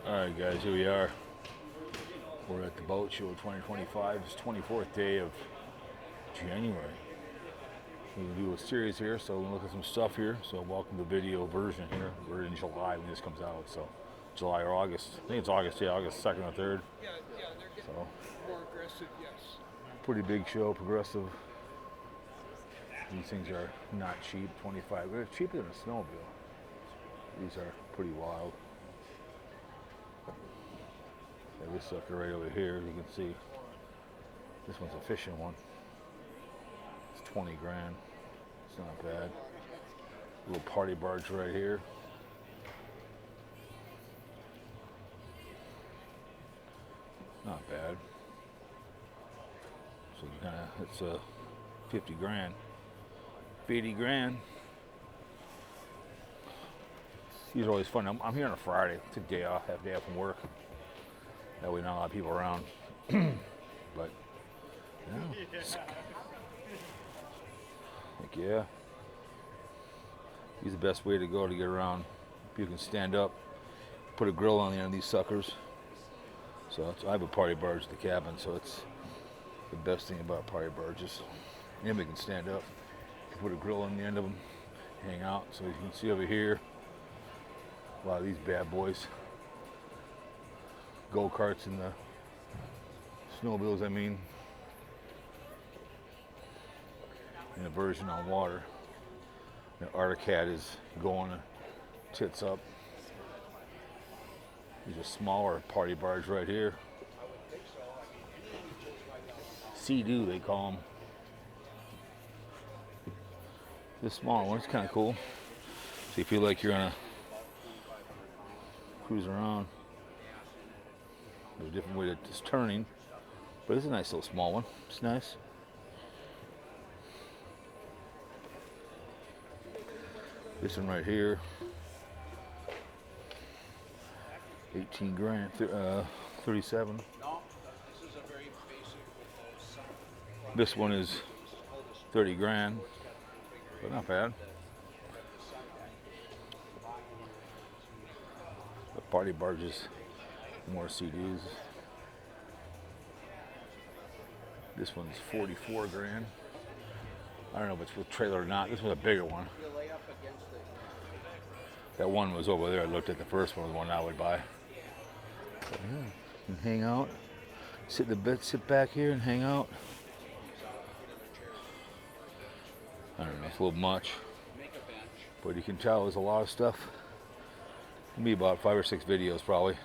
Alright guys, here we are. We're at the boat show 2025. It's 24th day of January. We're going to do a series here, so we're going to look at some stuff here. So welcome to the video version here. We're in July when this comes out, so July or August. I think it's August, yeah, August 2nd or 3rd. Yeah, they're getting So more aggressive, yes. pretty big show, progressive. These things are not cheap, 25. They're cheaper than a snowmobile. These are pretty wild. This sucker right over here, you can see this one's a fishing one. It's 20 grand. It's not bad. Little party barge right here. Not bad. So it's 50 grand. 80 grand. These are always fun. I'm here on a Friday. It's a day off, half day off from work. That way not a lot of people around. But yeah. Heck yeah. He's the best way to go to get around. If you can stand up, put a grill on the end of these suckers. So I have a party barge at the cabin, so it's the best thing about party barges. Anybody can stand up. You put a grill on the end of them, hang out. So you can see over here, a lot of these bad boys. Go-karts and the snowmobiles, I mean. And a version on water. The Arctic is going tits up. These are smaller party barge right here. Sea-Doo, they call them. This smaller one's kind of cool. So you feel like you're on a cruise around. There's a different way that it's turning, but it's a nice little small one. It's nice. This one right here, 18 grand, 37. This one is 30 grand, but not bad. The party barges, more CDs. This one's 44 grand. I don't know if it's with trailer or not. This one's a bigger one. That one was over there. I looked at the first one, the one I would buy. But yeah, you can hang out, sit in the bed, sit back here and hang out. I don't know, it's a little much, but you can tell there's a lot of stuff. It'll be about 5 or 6 videos probably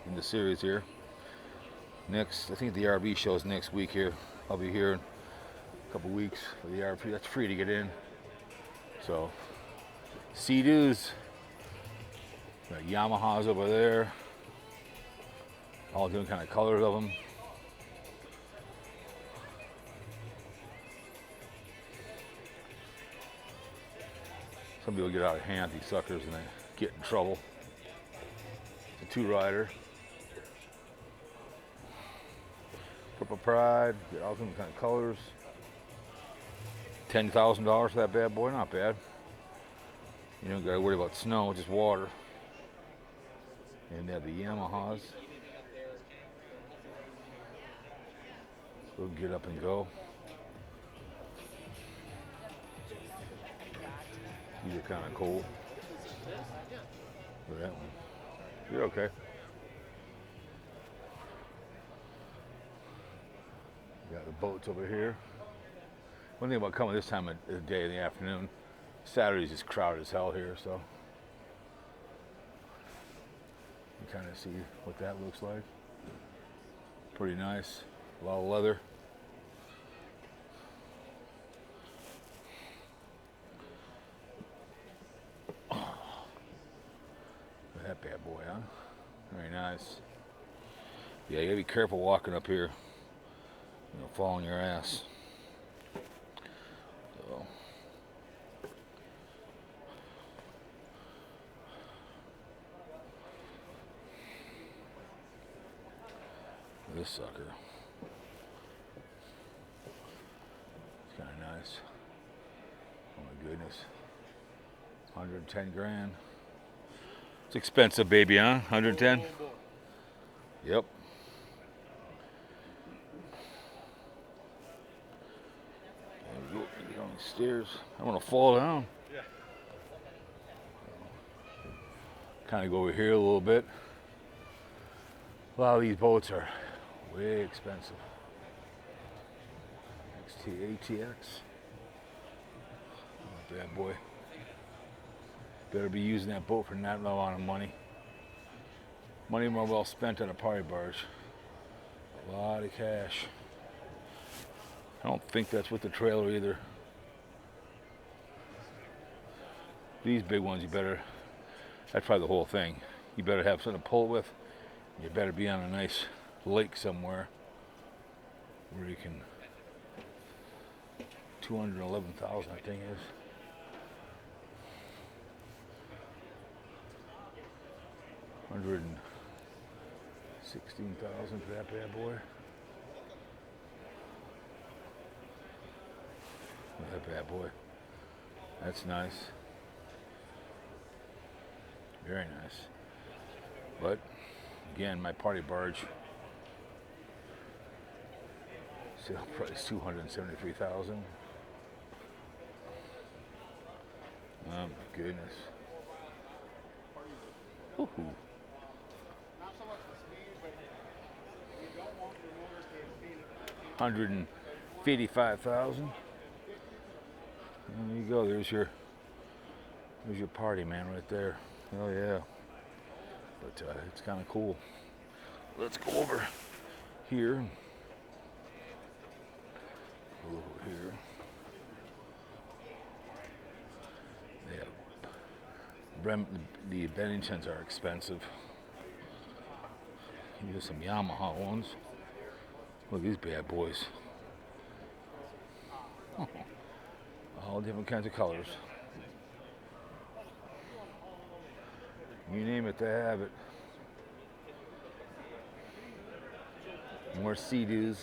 in the series here. Next, I think the RV show is next week here. I'll be here in a couple weeks for the RV. That's free to get in. So, Sea-Doos. Got Yamahas over there. All different kind of colors of them. Some people get out of hand, these suckers, and they get in trouble. It's a 2-rider. Purple Pride, get all different kind of colors. $10,000 for that bad boy, not bad. You don't gotta worry about snow, just water. And they have the Yamahas. We'll get up and go. These are kind of cool. Look at that one. You're okay. Got the boats over here. One thing about coming this time of the day in the afternoon, Saturday's just crowded as hell here, so you kind of see what that looks like. Pretty nice. A lot of leather. That bad boy, huh? Very nice. Yeah, you gotta be careful walking up here. You know, falling your ass. So. This sucker. It's kind of nice. Oh my goodness. 110 grand. It's expensive, baby, huh? 110? Yep. There we go. Get on the stairs. I want to fall down. Yeah. Kind of go over here a little bit. A lot of these boats are way expensive. ATX. Oh, bad boy. Better be using that boat for not a lot of money. Money more well spent on a party barge. A lot of cash. I don't think that's with the trailer either. These big ones, you better, that's probably the whole thing. You better have something to pull it with. You better be on a nice lake somewhere where you can, 211,000 I think is. $116,000 for that bad boy. That bad boy. That's nice. Very nice. But again, my party barge sale price $273,000. Oh my goodness. Woohoo. Not so much the speed, but you don't want your motors to speed. $155,000. There you go. There's your party, man, right there. Oh yeah. But it's kind of cool. Let's go over here. Over here. Yeah. The Benningtons are expensive. Here's some Yamaha ones. Look at these bad boys. All different kinds of colors. You name it, they have it. More Sea-Doos.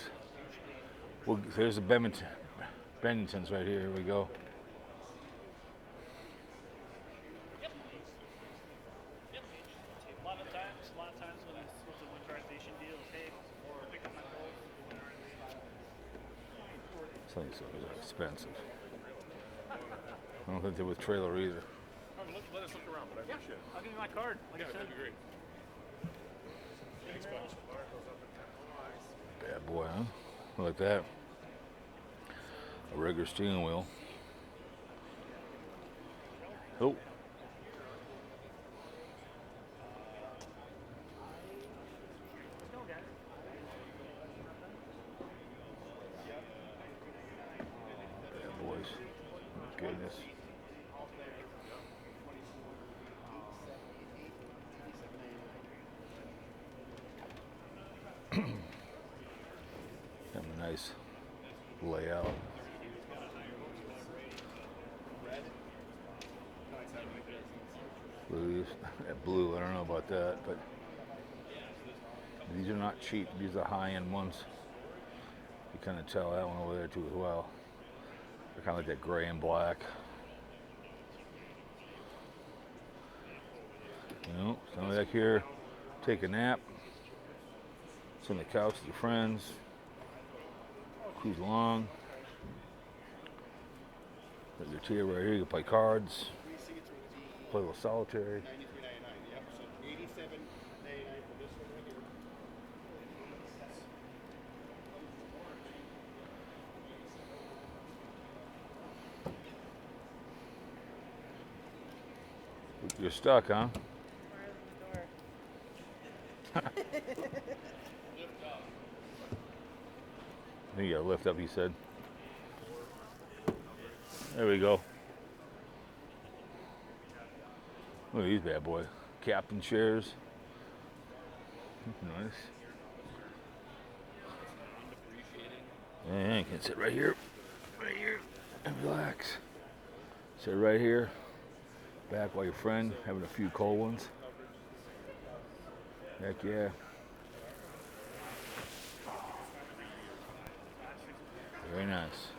Well, there's the Benningtons right here. Here we go. A lot of times when it's with the winterization deals, hey, or pick up my boat. Some of these are expensive. I don't think they're with trailer either. Let us look around, but I appreciate it. I'll give you my card. Like I said. That'd be great. Thanks, buddy. Bad boy, huh? Look at that. A regular steering wheel. Oh. Bad boys. Oh, goodness. Have a nice layout. Blues, that blue, I don't know about that, but these are not cheap. These are high-end ones. You kind of tell that one over there too as well. They're kind of like that gray and black. You know, somebody back here, take a nap, sit on the couch with your friends, cruise along. Got your chair right here, you can play cards, play a little solitary. Yep, so $87.99 for this one right here. You're stuck, huh? I think you gotta lift up, he said. There we go. Look at these bad boys. Captain chairs. Nice. And you can sit right here. Right here. And relax. Sit right here. Back while your friend having a few cold ones. Heck yeah. Very nice.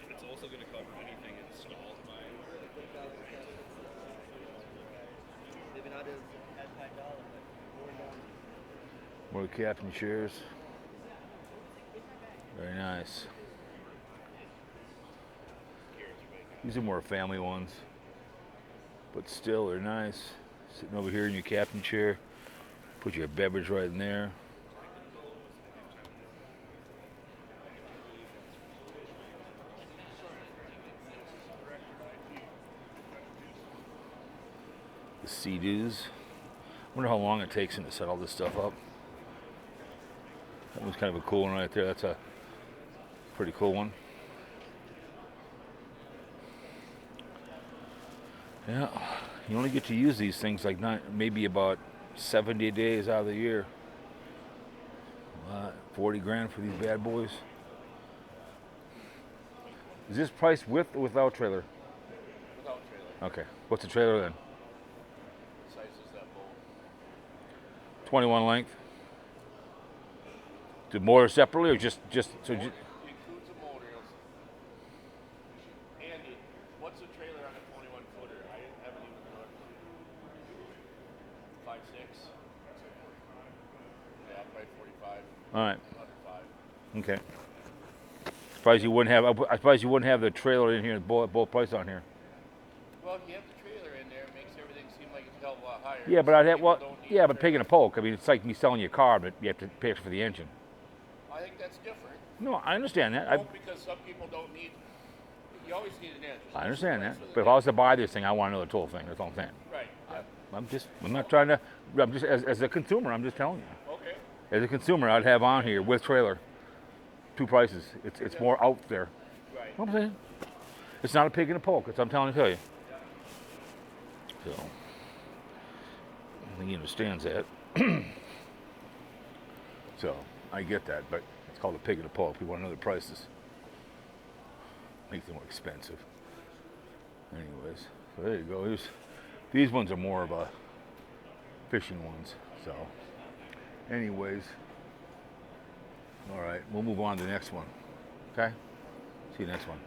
It's also going to cover anything installed by. More captain chairs. Very nice. These are more family ones, but still they're nice. Sitting over here in your captain chair, put your beverage right in there. The Sea-Doos. Wonder how long it takes them to set all this stuff up. That one's kind of a cool one right there. That's a pretty cool one. Yeah, you only get to use these things like maybe about 70 days out of the year. 40 grand for these bad boys. Is this priced with or without trailer? Without trailer. Okay. What's the trailer then? Size is that bowl. 21 length. The motor separately or just so? It includes a motor. Andy, what's the trailer on a 21 footer? I haven't even looked. 5'6". Yeah, probably 45. All right. Under 5. Okay. Surprised you wouldn't have. I suppose you wouldn't have the trailer in here. Both price on here. Well, if you have the trailer in there, it makes everything seem like it's a hell of a lot higher. Yeah, but I'd have. People Well, don't need yeah, a but trailer. pig and a poke. I mean, it's like me selling you a car, but you have to pay extra for the engine. I think that's different. No, I understand that. No, because some people don't need. You always need an engine. I understand That's that. for the But if I was to buy this thing, I want to know the total thing. That's all I'm saying. Right. Yeah. I'm not trying to. I'm just as a consumer. I'm just telling you. Okay. As a consumer, I'd have on here with trailer. Two prices. It's more out there. Right. You know what I'm saying? It's not a pig and a poke. It's I'm telling you. So I think he understands that. So I get that, but it's called a pig and a poke. We want to know the prices. Makes it more expensive. Anyways, so there you go. These ones are more of a fishing ones. So, anyways, all right, we'll move on to the next one. Okay? See you next one.